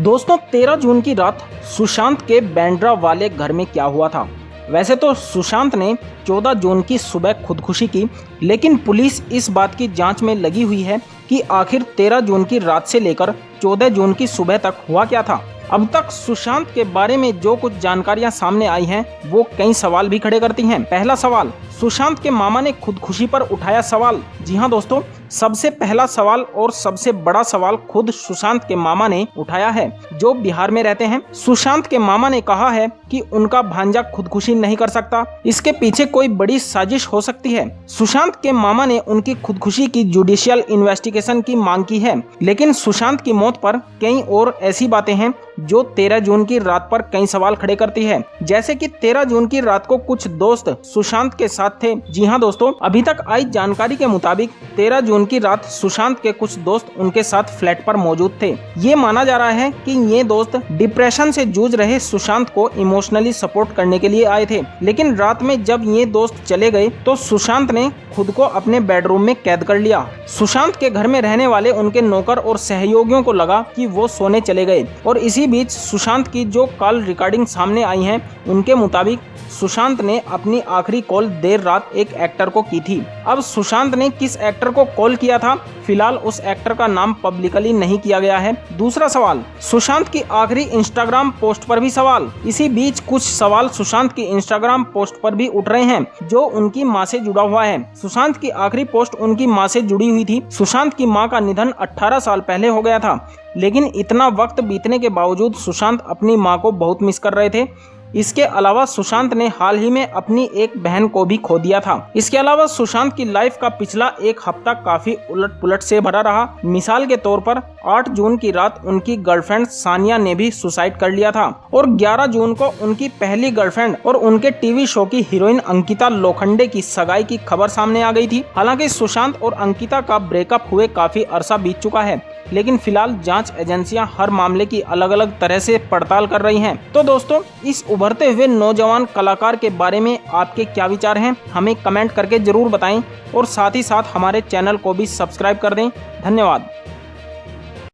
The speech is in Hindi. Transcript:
दोस्तों 13 जून की रात सुशांत के बांद्रा वाले घर में क्या हुआ था। वैसे तो सुशांत ने 14 जून की सुबह खुदकुशी की, लेकिन पुलिस इस बात की जांच में लगी हुई है कि आखिर 13 जून की रात से लेकर 14 जून की सुबह तक हुआ क्या था। अब तक सुशांत के बारे में जो कुछ जानकारियां सामने आई हैं वो कई सवाल भी खड़े करती हैं। पहला सवाल, सुशांत के मामा ने खुदकुशी पर उठाया सवाल। जी हां दोस्तों, सबसे पहला सवाल और सबसे बड़ा सवाल खुद सुशांत के मामा ने उठाया है, जो बिहार में रहते हैं। सुशांत के मामा ने कहा है कि उनका भांजा खुदकुशी नहीं कर सकता, इसके पीछे कोई बड़ी साजिश हो सकती है। सुशांत के मामा ने उनकी खुदकुशी की जुडिशियल इन्वेस्टिगेशन की मांग की है, लेकिन सुशांत की मौत पर कई और ऐसी बातें हैं जो 13 जून की रात पर कई सवाल खड़े करती है। जैसे कि 13 जून की रात को कुछ दोस्त सुशांत के साथ थे। जी हां दोस्तों, अभी तक आई जानकारी के मुताबिक 13 जून की रात सुशांत के कुछ दोस्त उनके साथ फ्लैट पर मौजूद थे। ये माना जा रहा है कि ये दोस्त डिप्रेशन से जूझ रहे सुशांत को इमोशनली सपोर्ट करने के लिए आए थे, लेकिन रात में जब ये दोस्त चले गए तो सुशांत ने खुद को अपने बेडरूम में कैद कर लिया। सुशांत के घर में रहने वाले उनके नौकर और सहयोगियों को लगा कि वो सोने चले गए, और इसी बीच सुशांत की जो कॉल रिकॉर्डिंग सामने आई हैं उनके मुताबिक सुशांत ने अपनी आखिरी कॉल देर रात एक एक्टर को की थी। अब सुशांत ने किस एक्टर को कॉल किया था, फिलहाल उस एक्टर का नाम पब्लिकली नहीं किया गया है। दूसरा सवाल, सुशांत की आखिरी इंस्टाग्राम पोस्ट पर भी सवाल। इसी बीच कुछ सवाल सुशांत की इंस्टाग्राम पोस्ट पर भी उठ रहे हैं जो उनकी मां से जुड़ा हुआ है। सुशांत की आखिरी पोस्ट उनकी मां से जुड़ी हुई थी। सुशांत की मां का निधन 18 साल पहले हो गया था, लेकिन इतना वक्त बीतने के बावजूद सुशांत अपनी मां को बहुत मिस कर रहे थे। इसके अलावा सुशांत ने हाल ही में अपनी एक बहन को भी खो दिया था। इसके अलावा सुशांत की लाइफ का पिछला एक हफ्ता काफी उलट पुलट से भरा रहा। मिसाल के तौर पर 8 जून की रात उनकी गर्लफ्रेंड सानिया ने भी सुसाइड कर लिया था, और 11 जून को उनकी पहली गर्लफ्रेंड और उनके टीवी शो की हीरोइन अंकिता लोखंडे की सगाई की खबर सामने आ गई थी। हालांकि सुशांत और अंकिता का ब्रेकअप हुए काफी अरसा बीत चुका है, लेकिन फिलहाल जांच एजेंसियां हर मामले की अलग अलग तरह से पड़ताल कर रही हैं। तो दोस्तों, इस उभरते हुए नौजवान कलाकार के बारे में आपके क्या विचार हैं, हमें कमेंट करके जरूर बताएं, और साथ ही साथ हमारे चैनल को भी सब्सक्राइब कर दें। धन्यवाद।